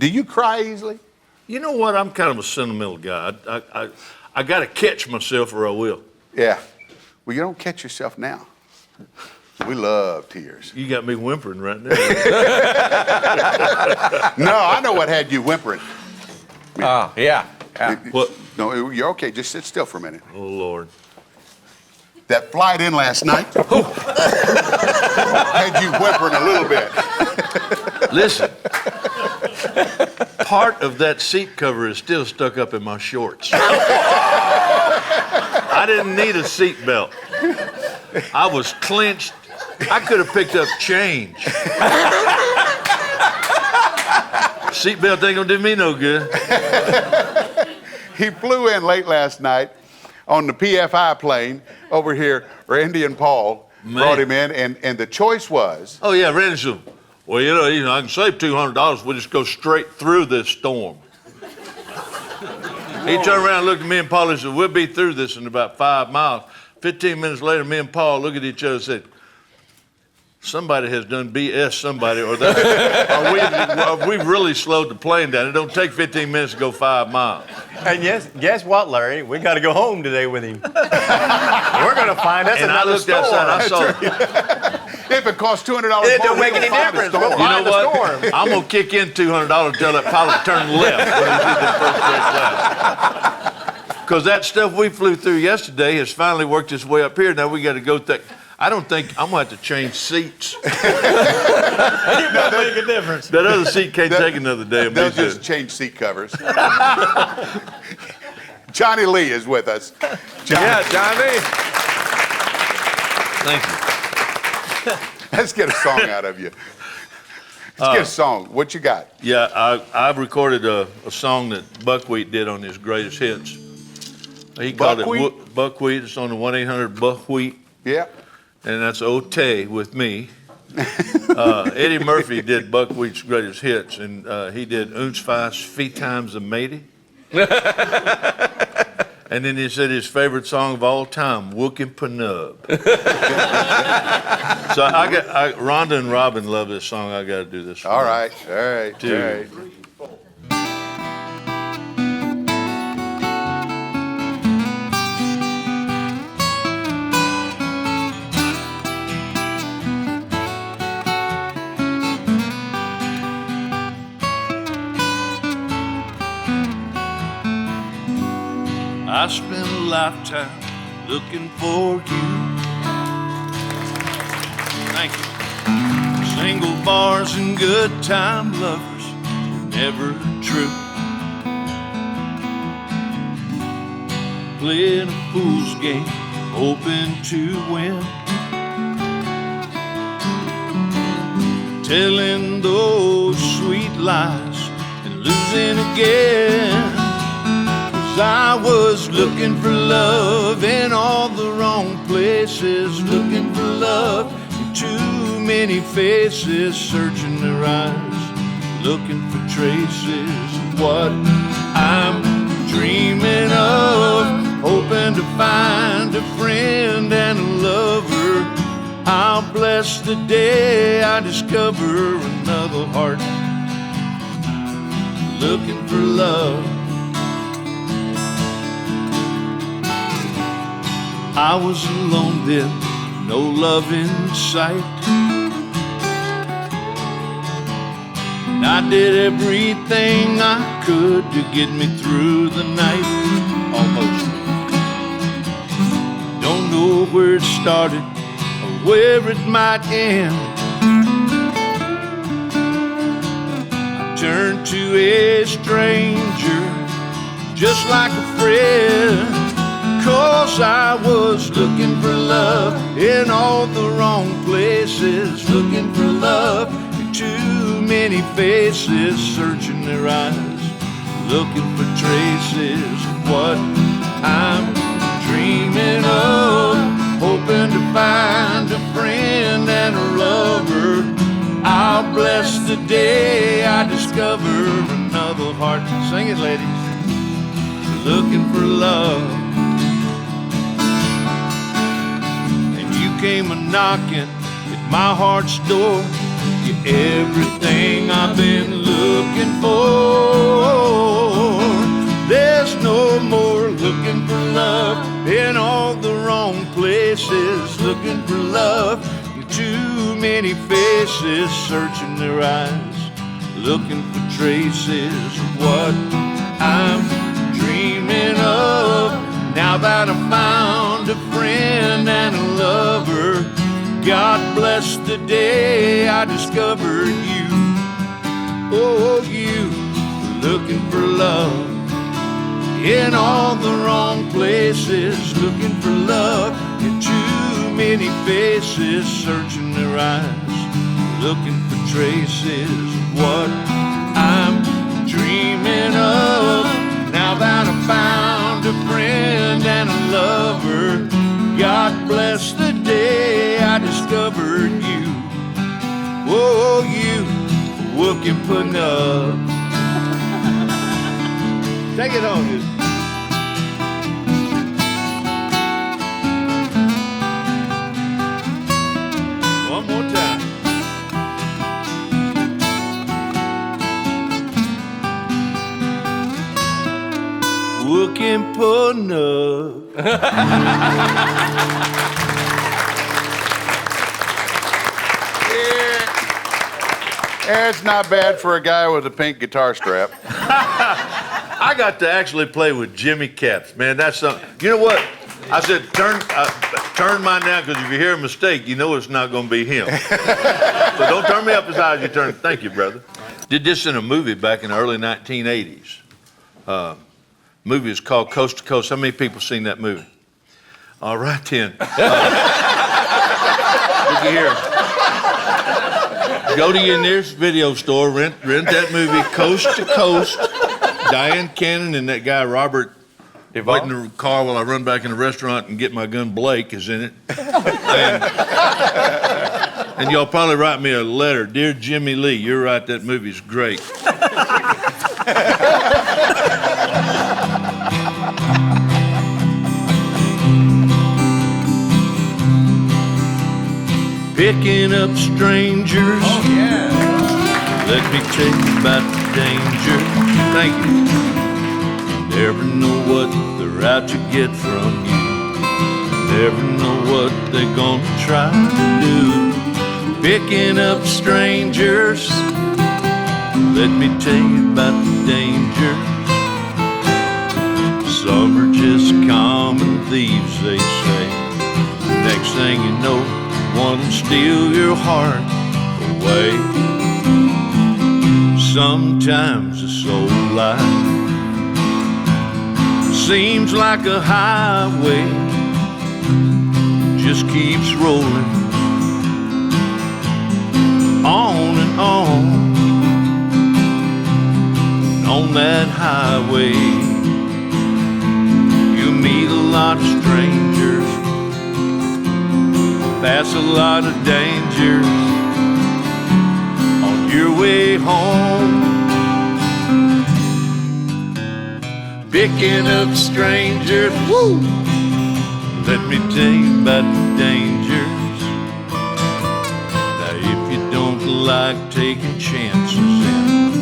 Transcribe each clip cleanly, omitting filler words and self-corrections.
Do you cry easily? You know what? I'm kind of a sentimental guy. I got to catch myself or I will. Yeah. Well, you don't catch yourself now. We love tears. You got me whimpering right now. No, I know what had you whimpering. Oh, yeah. What? No, you're okay. Just sit still for a minute. Oh, Lord. That flight in last night had you whimpering a little bit. Listen, part of that seat cover is still stuck up in my shorts. I didn't need a seat belt. I was clenched. I could have picked up change. Seatbelt ain't gonna do me no good. He flew in late last night on the PFI plane over here. Randy and Paul brought him in, and the choice was... Oh, yeah, Randy said, well, you know, I can save $200 if we just go straight through this storm. He turned around and looked at me and Paul and said, we'll be through this in about 5 miles. 15 minutes later, me and Paul looked at each other and said, somebody has done BS somebody, or we've really slowed the plane down. It don't take 15 minutes to go 5 miles. And guess what, Larry? We got to go home today with him. We're going to find us and another I looked outside, I saw If it costs $200 more, it don't make any difference. We'll you know find the what? storm. I'm going to kick in $200 until that pilot turned left when he did the first class. Because that stuff we flew through yesterday has finally worked its way up here. Now we got to go through. I don't think I'm going to have to change seats. It won't make a difference. That other seat can't take another day. They'll just change seat covers. Johnny Lee is with us. Yeah, Johnny. Thank you. Let's get a song out of you. Let's get a song. What you got? Yeah, I've recorded a song that Buckwheat did on his greatest hits. He called it Buckwheat. It's on the 1-800-BUCKWHEAT. Yeah. And that's O-Tay with me. Eddie Murphy did Buckwheat's greatest hits, and he did Uns Fast Feet Times a Matey. And then he said his favorite song of all time, Wookin' Panub. So Rhonda and Robin love this song. I got to do this. All right. Two. All right. I spent a lifetime looking for you. Thank you. Single bars and good time lovers were never true. Playing a fool's game, hoping to win. Telling those sweet lies and losing again. I was looking for love in all the wrong places, looking for love in too many faces, searching their eyes, looking for traces of what I'm dreaming of, hoping to find a friend and a lover. I'll bless the day I discover another heart, looking for love. I was alone then, no love in sight. And I did everything I could to get me through the night, almost. Don't know where it started or where it might end. I turned to a stranger, just like a friend. 'Cause I was looking for love in all the wrong places, looking for love in too many faces, searching their eyes, looking for traces of what I'm dreaming of, hoping to find a friend and a lover. I'll bless the day I discover another heart. Sing it, ladies. Looking for love. Came a-knocking at my heart's door. You're everything I've been looking for. looking for love. Too many faces searching their eyes, looking for traces of what I'm dreaming of. Now that I found a friend and a lover, God bless the day I discovered you. Oh, you, looking for love in all the wrong places, looking for love in too many faces, searching their eyes, looking for traces of what I'm dreaming of. Now that I found a friend and a lover, God bless the day I discovered you. Whoa, you, looking for love. Take it on, dude. One more time. Looking for love. Yeah, it's not bad for a guy with a pink guitar strap. I got to actually play with Jimmy Caps, man. That's something. You know what? I said, turn mine down, because if you hear a mistake, you know it's not going to be him. So don't turn me up as high as you turn. Thank you, brother. Did this in a movie back in the early 1980s. Movie is called Coast to Coast. How many people seen that movie? All right, then. Look here. Go to your nearest video store, rent that movie, Coast to Coast. Diane Cannon and that guy Robert wait in the car while I run back in the restaurant and get my gun. Blake is in it. And y'all probably write me a letter. Dear Jimmy Lee, you're right, that movie's great. Picking up strangers. Oh, yeah. Let me tell you about the danger. Thank you. Never know what they're out to get from you. Never know what they're gonna try to do. Picking up strangers. Let me tell you about the danger. Some are just common thieves, they say. Next thing you know, one will steal your heart away. Sometimes this old life seems like a highway, just keeps rolling on and on. And on that highway, you meet a lot of strangers, pass a lot of dangers on your way home. Picking up strangers, woo! Let me tell you about the dangers. Now if you don't like taking chances, then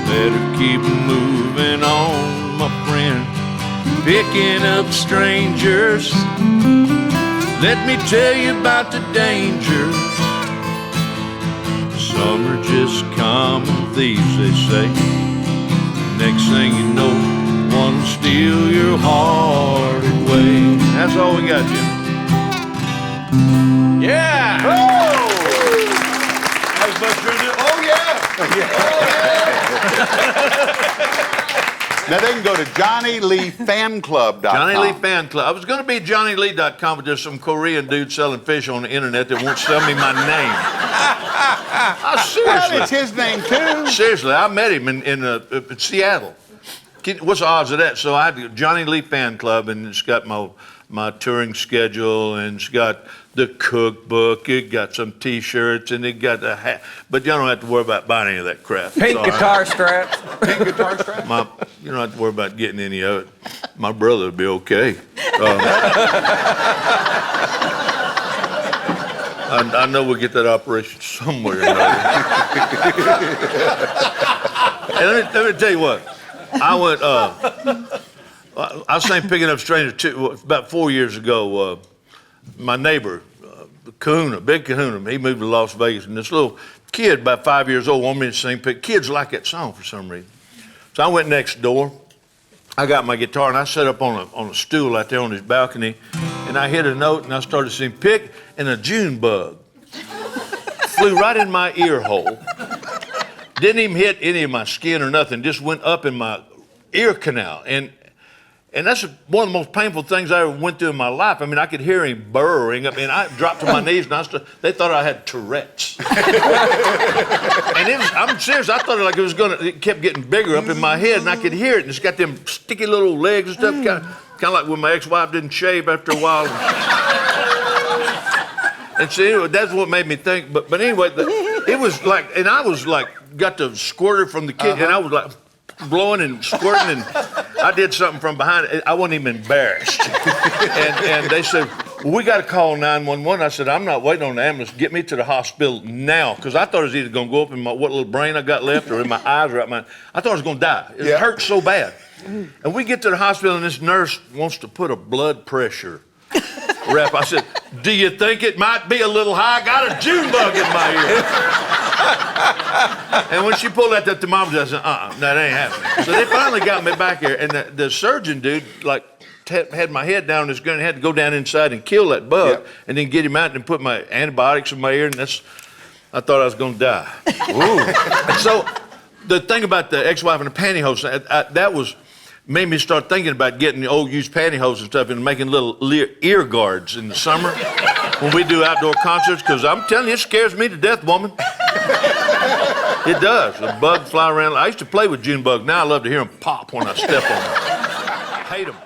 better keep moving on, my friend. Picking up strangers. Let me tell you about the dangers. Some are just common thieves, they say. Next thing you know, one will steal your heart away. That's all we got, Jim. Yeah. Oh! How's my friend? Oh, yeah. Now they can go to JohnnyLeeFanClub.com. Johnny Lee Fan Club. I was going to be JohnnyLee.com, but there's some Korean dude selling fish on the internet that won't sell me my name. Seriously. Well, it's his name too. Seriously, I met him in Seattle. What's the odds of that? So I had Johnny Lee Fan Club, and it's got my touring schedule, and it's got the cookbook, it got some T-shirts, and it got a hat. But you don't have to worry about buying any of that crap. Pink guitar straps. Pink guitar strap. You don't have to worry about getting any of it. My brother would be okay. I know we'll get that operation somewhere. And let me tell you what. I was saying picking up strangers too. About 4 years ago, my neighbor kahuna, big kahuna. He moved to Las Vegas, and this little kid, about 5 years old, wanted me to sing. Kids like that song for some reason. So I went next door. I got my guitar, and I sat up on a stool out there on his balcony, and I hit a note, and I started singing, "Pick," and a June bug flew right in my ear hole. Didn't even hit any of my skin or nothing, just went up in my ear canal. And that's one of the most painful things I ever went through in my life. I mean, I could hear him burrowing up, and I dropped to my knees, and they thought I had Tourette's. And I'm serious, I thought it kept getting bigger up in my head, and I could hear it, and it's got them sticky little legs and stuff, kind of like when my ex-wife didn't shave after a while. And so anyway, that's what made me think, but anyway, it was like, and I was like, got the squirter from the kid, and I was like, blowing and squirting, and I did something from behind. I wasn't even embarrassed. and they said, "Well, we got to call 911. I said, "I'm not waiting on the ambulance. Get me to the hospital now," because I thought it was either going to go up in what little brain I got left or in my eyes or out my. I thought I was going to die. It hurt so bad. And we get to the hospital, and this nurse wants to put a blood pressure rep. I said, "Do you think it might be a little high? I got a June bug in my ear." And when she pulled out that thermometer, I said, that ain't happening. So they finally got me back here, and the surgeon dude, like, had my head down on his gun and had to go down inside and kill that bug, and then get him out and put my antibiotics in my ear, and I thought I was gonna die. Ooh. And so the thing about the ex-wife and the pantyhose, that made me start thinking about getting the old used pantyhose and stuff and making little ear guards in the summer when we do outdoor concerts, because I'm telling you, it scares me to death, woman. It does. The bug fly around. I used to play with June bug. Now I love to hear them pop when I step on them. Hate them.